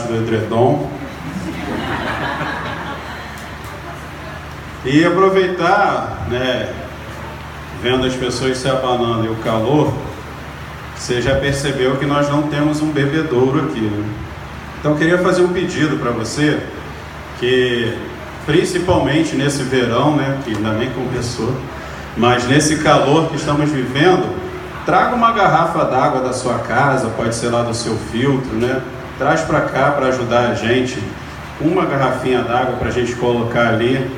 do edredom. E aproveitar, né, vendo as pessoas se abanando e o calor, você já percebeu que nós não temos um bebedouro aqui, né? Então eu queria fazer um pedido para você, que principalmente nesse verão, né, que ainda nem começou, mas nesse calor que estamos vivendo, traga uma garrafa d'água da sua casa, pode ser lá do seu filtro, né? Traz para cá para ajudar a gente, uma garrafinha d'água para a gente colocar ali,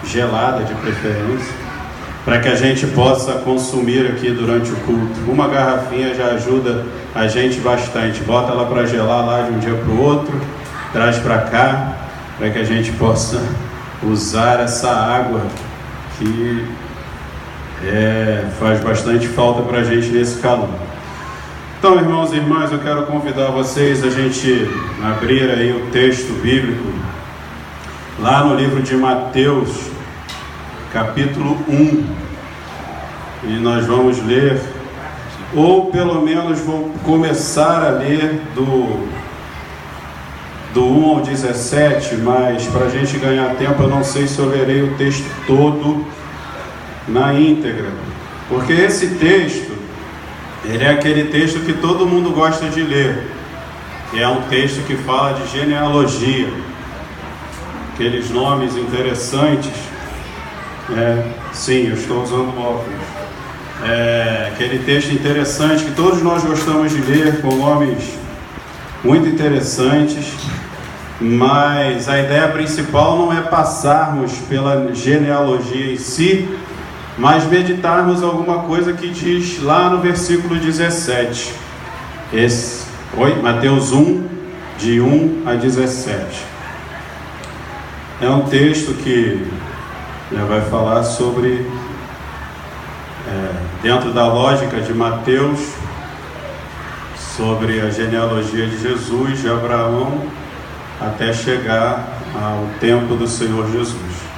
gelada de preferência, para que a gente possa consumir aqui durante o culto. Uma garrafinha já ajuda a gente bastante. Bota ela para gelar lá de um dia para o outro, traz para cá, para que a gente possa usar essa água que faz bastante falta para a gente nesse calor. Então, irmãos e irmãs, eu quero convidar vocês a gente abrir aí o texto bíblico lá no livro de Mateus, capítulo 1, e nós vamos ler, ou pelo menos vou começar a ler do 1 ao 17, mas para a gente ganhar tempo, eu não sei se eu lerei o texto todo na íntegra, porque esse texto, ele é aquele texto que todo mundo gosta de ler, que é um texto que fala de genealogia, aqueles nomes interessantes. Sim, eu estou usando óculos. Aquele texto interessante que todos nós gostamos de ler, com nomes muito interessantes, mas a ideia principal não é passarmos pela genealogia em si, mas meditarmos alguma coisa que diz lá no versículo 17. Mateus 1, de 1 a 17. É um texto que vai falar sobre, dentro da lógica de Mateus, sobre a genealogia de Jesus, de Abraão, até chegar ao tempo do Senhor Jesus.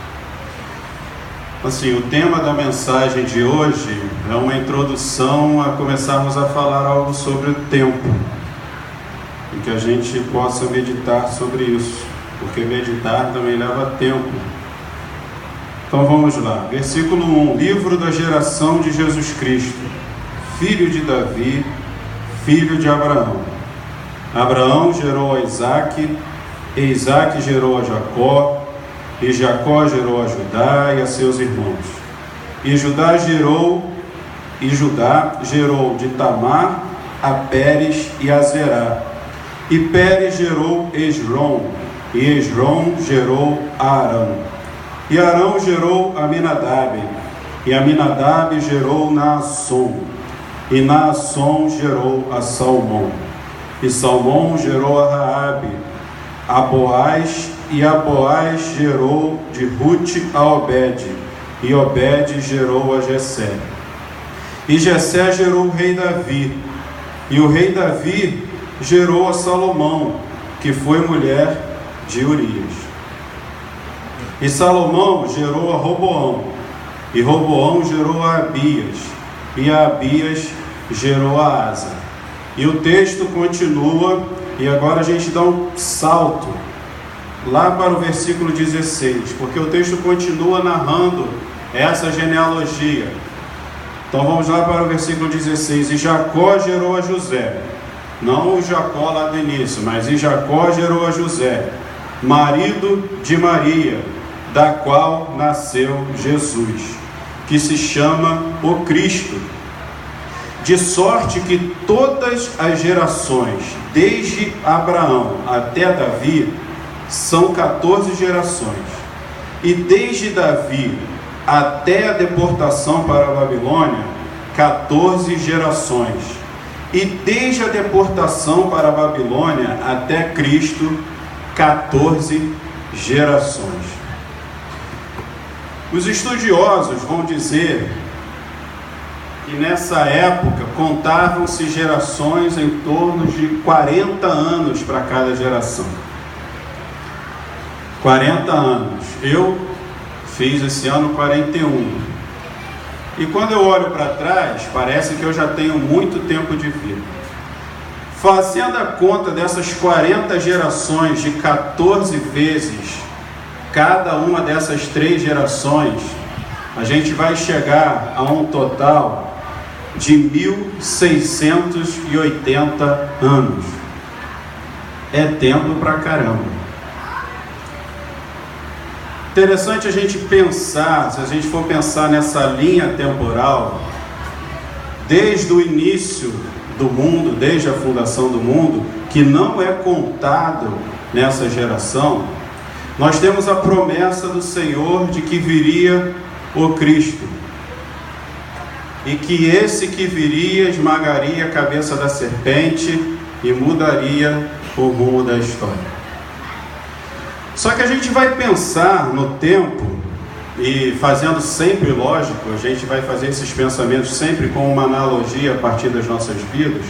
Assim, o tema da mensagem de hoje é uma introdução a começarmos a falar algo sobre o tempo, e que a gente possa meditar sobre isso, porque meditar também leva tempo. Então vamos lá, versículo 1, livro da geração de Jesus Cristo, filho de Davi, filho de Abraão. Abraão gerou a Isaque, e Isaque gerou a Jacó, e Jacó gerou a Judá e a seus irmãos. E Judá gerou de Tamar a Pérez e a Zerá. E Pérez gerou Esrom, e Esrom gerou a Arão. E Arão gerou Aminadab, e Aminadab gerou Naasson, e Naasson gerou a Salmão. E Salmão gerou a Raabe, a Boaz, e a Boaz gerou de Rute a Obed, e Obed gerou a Jessé. E Jessé gerou o rei Davi, e o rei Davi gerou a Salomão, que foi mulher de Urias. E Salomão gerou a Roboão, e Roboão gerou a Abias, e a Abias gerou a Asa. E o texto continua, e agora a gente dá um salto lá para o versículo 16, porque o texto continua narrando essa genealogia. Então vamos lá para o versículo 16. E Jacó gerou a José, não o Jacó lá do início, mas e Jacó gerou a José, marido de Maria, da qual nasceu Jesus, que se chama o Cristo. De sorte que todas as gerações, desde Abraão até Davi, são 14 gerações. E desde Davi até a deportação para a Babilônia, 14 gerações. E desde a deportação para a Babilônia até Cristo, 14 gerações. Os estudiosos vão dizer que nessa época contavam-se gerações em torno de 40 anos para cada geração. 40 anos. Eu fiz esse ano 41. E quando eu olho para trás, parece que eu já tenho muito tempo de vida. Fazendo a conta dessas 40 gerações de 14 vezes cada uma dessas 3 gerações, a gente vai chegar a um total de 1680 anos. É tempo pra caramba. Interessante a gente pensar, se a gente for pensar nessa linha temporal, desde o início do mundo, desde a fundação do mundo, que não é contado nessa geração, nós temos a promessa do Senhor de que viria o Cristo, e que esse que viria esmagaria a cabeça da serpente e mudaria o rumo da história. Só que a gente vai pensar no tempo, e fazendo sempre lógico, a gente vai fazer esses pensamentos sempre com uma analogia a partir das nossas vidas.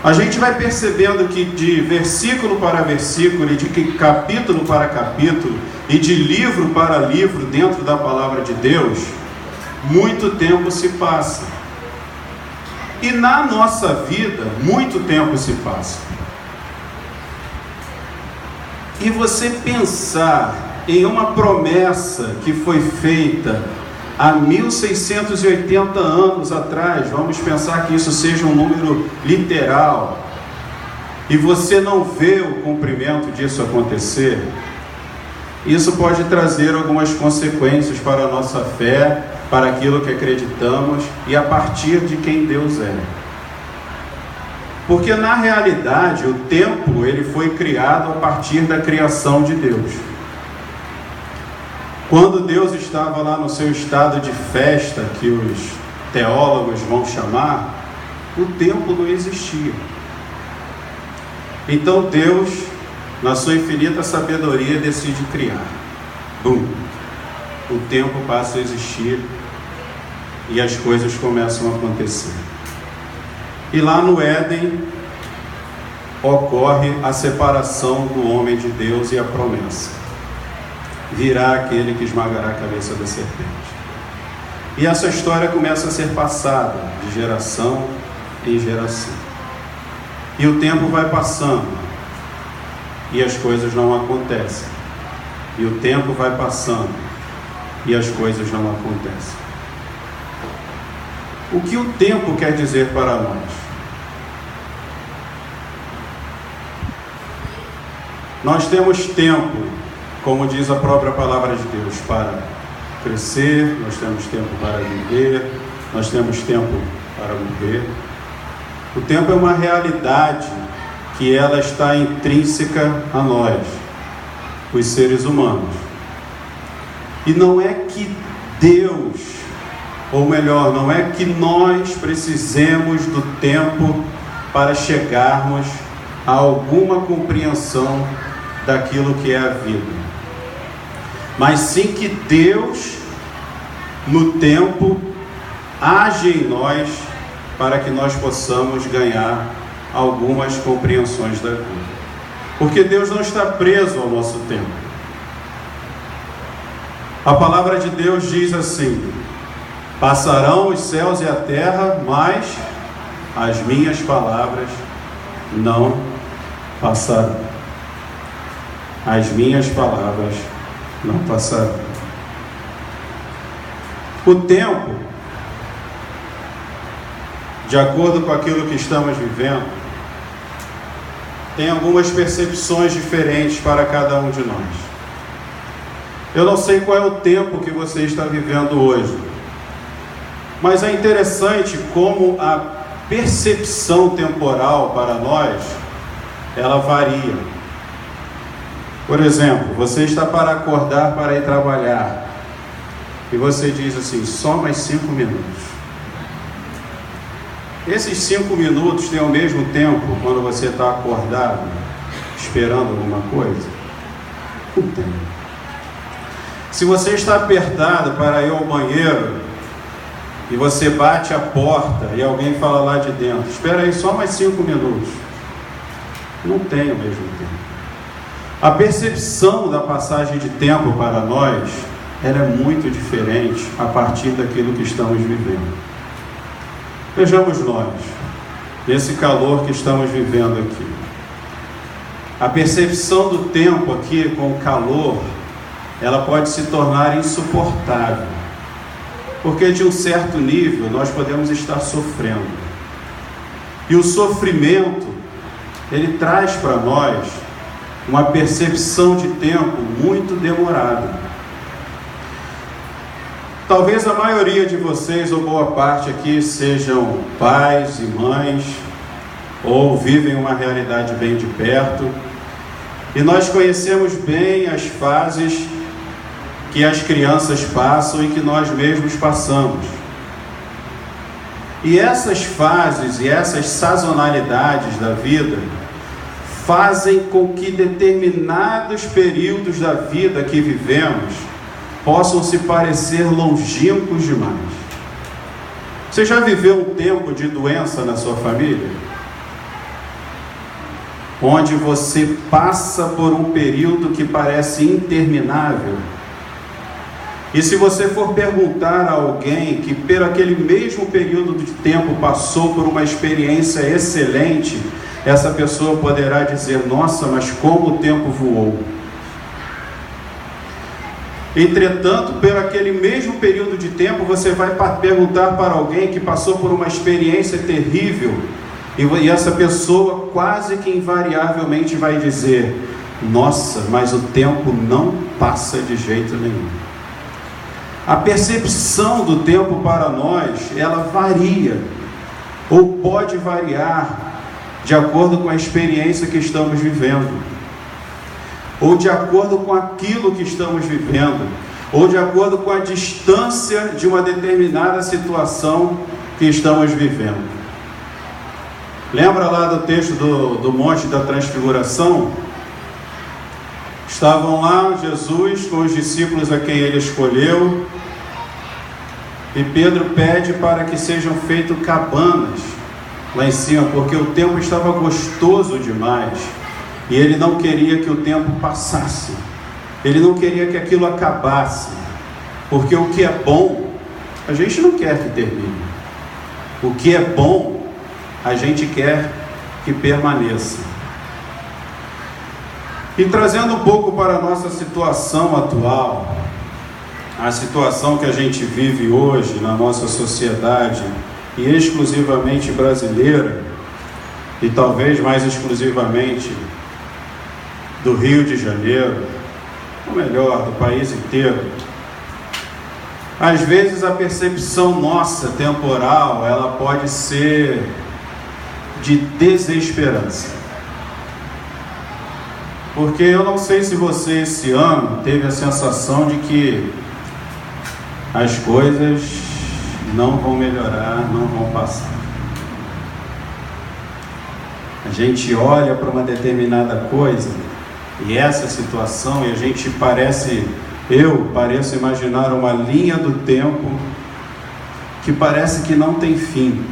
A gente vai percebendo que de versículo para versículo, e de capítulo para capítulo, e de livro para livro dentro da palavra de Deus, muito tempo se passa. E na nossa vida, muito tempo se passa. E você pensar em uma promessa que foi feita há 1680 anos atrás, vamos pensar que isso seja um número literal, e você não vê o cumprimento disso acontecer, isso pode trazer algumas consequências para a nossa fé, para aquilo que acreditamos e a partir de quem Deus é. Porque na realidade o tempo ele foi criado a partir da criação de Deus. Quando Deus estava lá no seu estado de festa, que os teólogos vão chamar, o tempo não existia. Então Deus, na sua infinita sabedoria, decide criar. Bum! O tempo passa a existir e as coisas começam a acontecer. E lá no Éden ocorre a separação do homem de Deus e a promessa: virá aquele que esmagará a cabeça da serpente. E essa história começa a ser passada de geração em geração. E o tempo vai passando e as coisas não acontecem. E o tempo vai passando e as coisas não acontecem. O que o tempo quer dizer para nós? Nós temos tempo, como diz a própria palavra de Deus, para crescer, nós temos tempo para viver, nós temos tempo para morrer. O tempo é uma realidade que ela está intrínseca a nós, os seres humanos. E não é que Deus, ou melhor, não é que nós precisemos do tempo para chegarmos a alguma compreensão daquilo que é a vida, mas sim que Deus, no tempo, age em nós para que nós possamos ganhar algumas compreensões da vida. Porque Deus não está preso ao nosso tempo. A palavra de Deus diz assim: passarão os céus e a terra, mas as minhas palavras não passarão. As minhas palavras não passarão. O tempo, de acordo com aquilo que estamos vivendo, tem algumas percepções diferentes para cada um de nós. Eu não sei qual é o tempo que você está vivendo hoje, mas é interessante como a percepção temporal para nós, ela varia. Por exemplo, você está para acordar para ir trabalhar, e você diz assim: só mais 5 minutos. Esses 5 minutos têm o mesmo tempo quando você está acordado, esperando alguma coisa? Não tem. Se você está apertado para ir ao banheiro, e você bate a porta, e alguém fala lá de dentro: espera aí só mais 5 minutos. Não tem o mesmo tempo. A percepção da passagem de tempo para nós, ela é muito diferente a partir daquilo que estamos vivendo. Vejamos nós. nesse calor que estamos vivendo aqui. A percepção do tempo aqui com o calor, ela pode se tornar insuportável, porque de um certo nível nós podemos estar sofrendo. E o sofrimento, ele traz para nós uma percepção de tempo muito demorada. Talvez a maioria de vocês, ou boa parte aqui, sejam pais e mães, ou vivem uma realidade bem de perto, e nós conhecemos bem as fases que as crianças passam e que nós mesmos passamos. E essas fases e essas sazonalidades da vida fazem com que determinados períodos da vida que vivemos possam se parecer longínquos demais. Você já viveu um tempo de doença na sua família? Onde você passa por um período que parece interminável? E se você for perguntar a alguém que por aquele mesmo período de tempo passou por uma experiência excelente, essa pessoa poderá dizer: nossa, mas como o tempo voou. Entretanto, por aquele mesmo período de tempo, você vai perguntar para alguém que passou por uma experiência terrível, e essa pessoa quase que invariavelmente vai dizer: nossa, mas o tempo não passa de jeito nenhum. A percepção do tempo para nós, ela varia, ou pode variar, de acordo com a experiência que estamos vivendo, ou de acordo com aquilo que estamos vivendo, ou de acordo com a distância de uma determinada situação que estamos vivendo. Lembra lá do texto do Monte da Transfiguração? Estavam lá Jesus com os discípulos a quem ele escolheu, e Pedro pede para que sejam feitas cabanas lá em cima, porque o tempo estava gostoso demais, e ele não queria que o tempo passasse, ele não queria que aquilo acabasse, porque o que é bom, a gente não quer que termine, o que é bom, a gente quer que permaneça. E trazendo um pouco para a nossa situação atual, a situação que a gente vive hoje na nossa sociedade, e exclusivamente brasileira, e talvez mais exclusivamente do Rio de Janeiro, ou melhor, do país inteiro. Às vezes a percepção nossa temporal, ela pode ser de desesperança. Porque eu não sei se você esse ano teve a sensação de que as coisas não vão melhorar, não vão passar. A gente olha para uma determinada coisa, e essa situação, e a gente pareço imaginar uma linha do tempo que parece que não tem fim.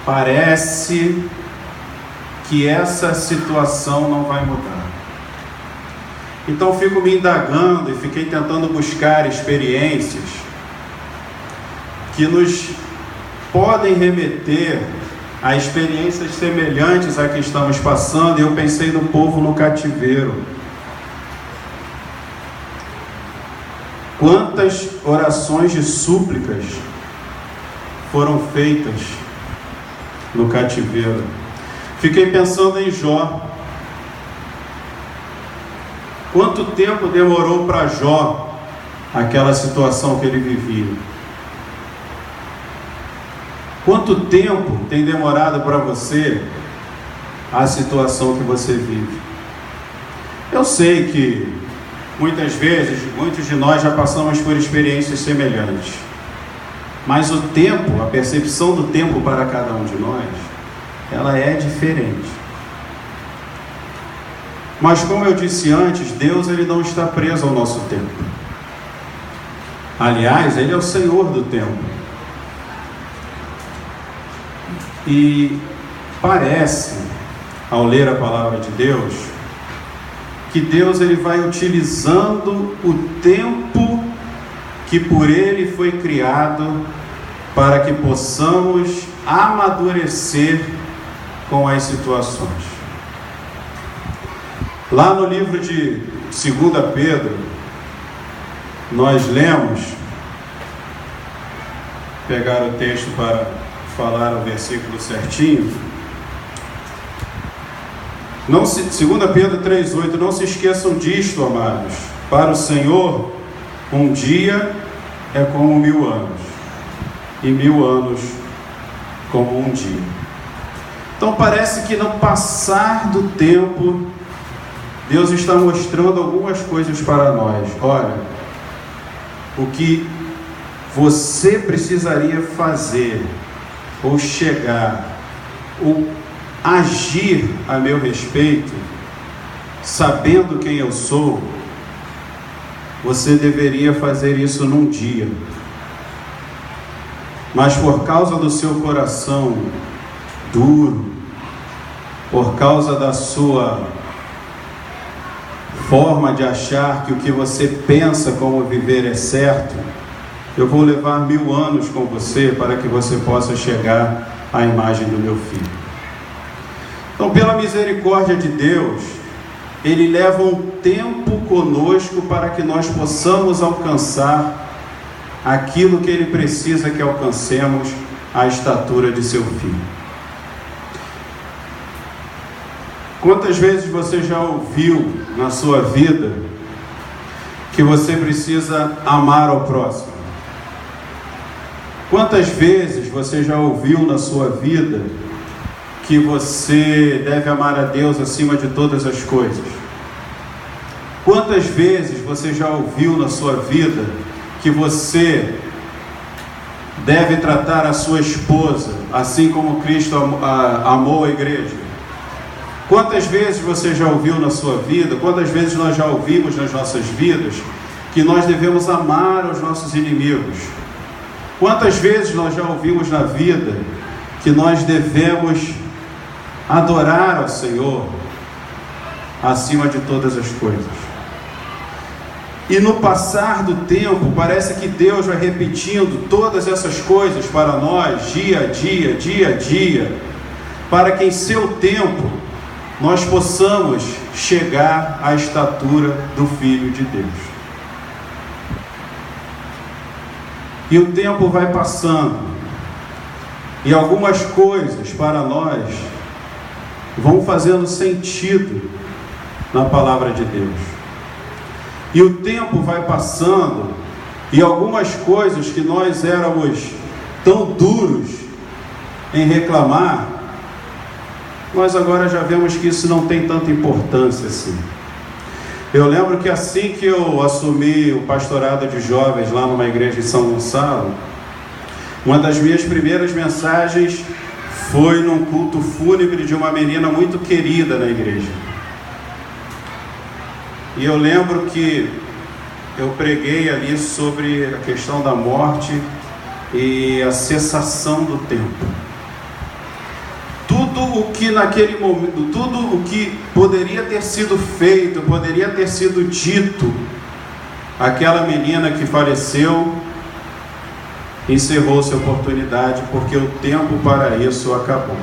Parece que essa situação não vai mudar. Então fico me indagando e fiquei tentando buscar experiências que nos podem remeter a experiências semelhantes a que estamos passando, e eu pensei no povo no cativeiro. Quantas orações de súplicas foram feitas no cativeiro? Fiquei pensando em Jó. Quanto tempo demorou para Jó aquela situação que ele vivia? Quanto tempo tem demorado para você a situação que você vive? Eu sei que muitas vezes, muitos de nós já passamos por experiências semelhantes, mas o tempo, a percepção do tempo para cada um de nós, ela é diferente. Mas como eu disse antes, Deus ele não está preso ao nosso tempo. Aliás, Ele é o Senhor do tempo. E parece, ao ler a palavra de Deus, que Deus ele vai utilizando o tempo que por Ele foi criado para que possamos amadurecer com as situações. Lá no livro de 2 Pedro, nós lemos, pegar o texto para falar o versículo certinho, 2 Pedro 3,8, não se esqueçam disto, amados, para o Senhor, um dia é como 1000 anos, e 1000 anos como um dia. Então parece que no passar do tempo, Deus está mostrando algumas coisas para nós. Olha, o que você precisaria fazer, ou chegar, ou agir a meu respeito, sabendo quem eu sou, você deveria fazer isso num dia. Mas por causa do seu coração duro, por causa da sua forma de achar que o que você pensa como viver é certo, eu vou levar 1000 anos com você para que você possa chegar à imagem do meu filho. Então, pela misericórdia de Deus, Ele leva um tempo conosco para que nós possamos alcançar aquilo que Ele precisa que alcancemos, a estatura de seu Filho. Quantas vezes você já ouviu na sua vida que você precisa amar ao próximo? Quantas vezes você já ouviu na sua vida que você deve amar a Deus acima de todas as coisas? Quantas vezes você já ouviu na sua vida que você deve tratar a sua esposa assim como Cristo amou a igreja? Quantas vezes você já ouviu na sua vida, quantas vezes nós já ouvimos nas nossas vidas que nós devemos amar os nossos inimigos? Quantas vezes nós já ouvimos na vida que nós devemos adorar ao Senhor acima de todas as coisas? E no passar do tempo, parece que Deus vai repetindo todas essas coisas para nós, dia a dia, dia a dia, para que em seu tempo nós possamos chegar à estatura do Filho de Deus. E o tempo vai passando, e algumas coisas para nós vão fazendo sentido na palavra de Deus. E o tempo vai passando, e algumas coisas que nós éramos tão duros em reclamar, nós agora já vemos que isso não tem tanta importância assim. Eu lembro que assim que eu assumi o pastorado de jovens lá numa igreja em São Gonçalo, uma das minhas primeiras mensagens foi num culto fúnebre de uma menina muito querida na igreja. E eu lembro que eu preguei ali sobre a questão da morte e a cessação do tempo. Tudo o que naquele momento, tudo o que poderia ter sido feito, poderia ter sido dito, aquela menina que faleceu, encerrou-se a oportunidade, porque o tempo para isso acabou.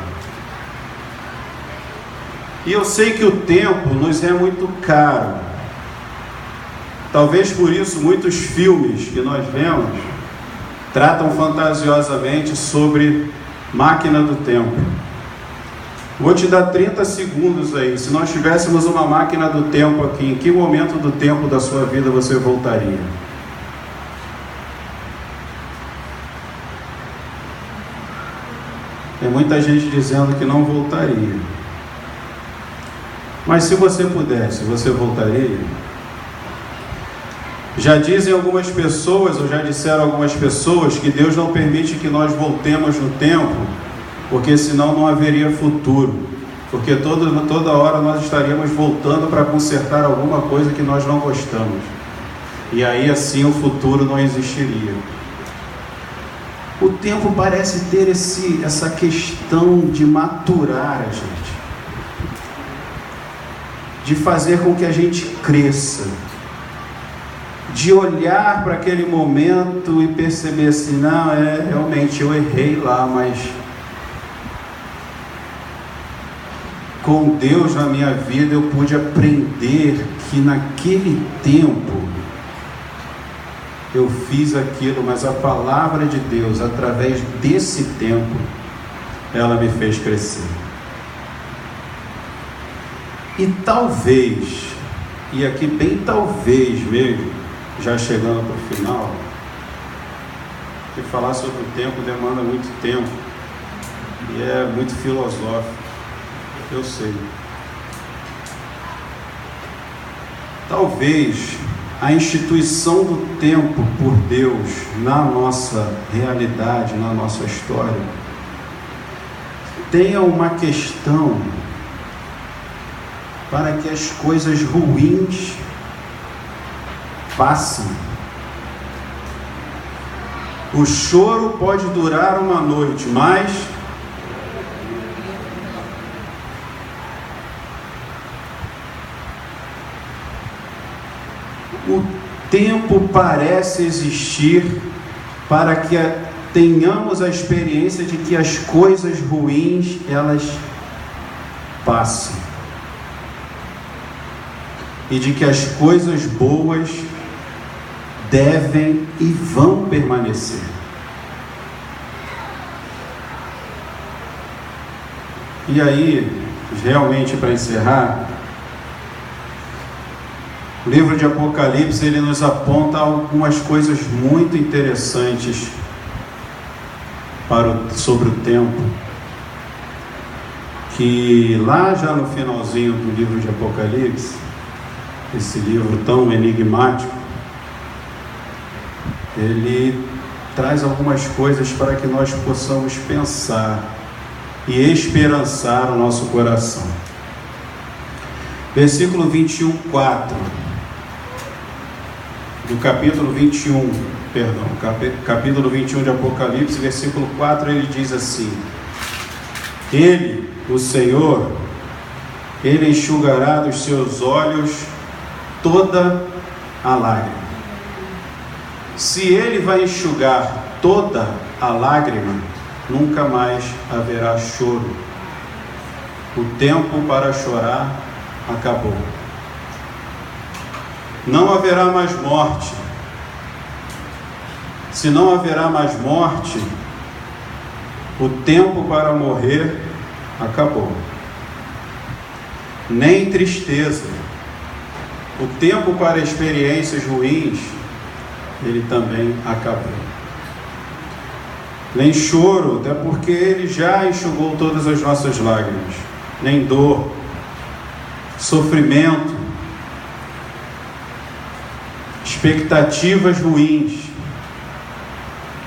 E eu sei que o tempo nos é muito caro. Talvez por isso muitos filmes que nós vemos tratam fantasiosamente sobre máquina do tempo. Vou te dar 30 segundos aí. Se nós tivéssemos uma máquina do tempo aqui, em que momento do tempo da sua vida você voltaria? Tem muita gente dizendo que não voltaria. Mas se você pudesse, você voltaria? Já dizem algumas pessoas, ou já disseram algumas pessoas, que Deus não permite que nós voltemos no tempo, porque senão não haveria futuro. Porque toda hora nós estaríamos voltando para consertar alguma coisa que nós não gostamos. E aí assim o futuro não existiria. O tempo parece ter essa questão de maturar a gente, de fazer com que a gente cresça, de olhar para aquele momento e perceber assim, não, realmente eu errei lá, mas com Deus na minha vida eu pude aprender que naquele tempo eu fiz aquilo, mas a palavra de Deus, através desse tempo, ela me fez crescer. E talvez, e aqui bem talvez mesmo, já chegando para o final, porque falar sobre o tempo demanda muito tempo, e é muito filosófico, eu sei. Talvez a instituição do tempo por Deus na nossa realidade, na nossa história, tenha uma questão para que as coisas ruins passem. O choro pode durar uma noite, mas o tempo parece existir para que tenhamos a experiência de que as coisas ruins, elas passem. E de que as coisas boas devem e vão permanecer. E aí, realmente para encerrar, o livro de Apocalipse, ele nos aponta algumas coisas muito interessantes sobre o tempo, que lá já no finalzinho do livro de Apocalipse, esse livro tão enigmático, ele traz algumas coisas para que nós possamos pensar e esperançar o nosso coração. Versículo 21, 4 do capítulo 21, capítulo 21 de Apocalipse, versículo 4, ele diz assim: Ele, o Senhor, Ele enxugará dos seus olhos toda a lágrima. Se Ele vai enxugar toda a lágrima, nunca mais haverá choro. O tempo para chorar acabou. Não haverá mais morte. Se não haverá mais morte, o tempo para morrer acabou. Nem tristeza. O tempo para experiências ruins, ele também acabou. Nem choro, até porque ele já enxugou todas as nossas lágrimas. Nem dor, sofrimento, expectativas ruins,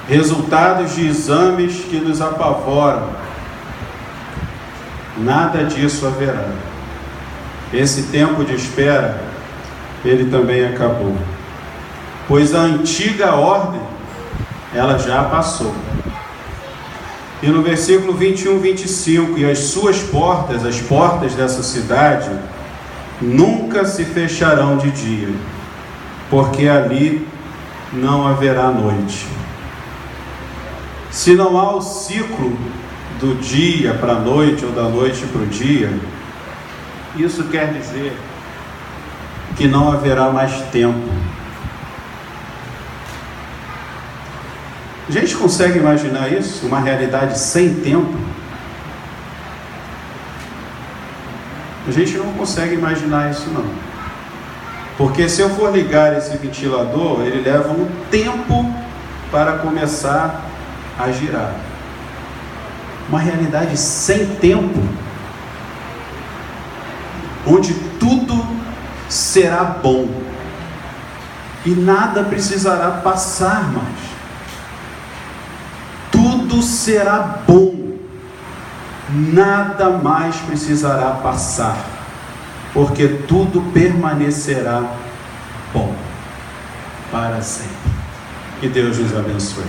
resultados de exames que nos apavoram. Nada disso haverá. Esse tempo de espera, ele também acabou. Pois a antiga ordem, ela já passou. E no versículo 21, 25, e as suas portas, as portas dessa cidade, nunca se fecharão de dia, porque ali não haverá noite. Se não há o ciclo do dia para a noite ou da noite para o dia, isso quer dizer que não haverá mais tempo. A gente consegue imaginar isso? Uma realidade sem tempo? A gente não consegue imaginar isso não. Porque se eu for ligar esse ventilador, ele leva um tempo para começar a girar. Uma realidade sem tempo, onde tudo será bom e nada precisará passar mais. Tudo será bom, nada mais precisará passar, porque tudo permanecerá bom para sempre. Que Deus nos abençoe.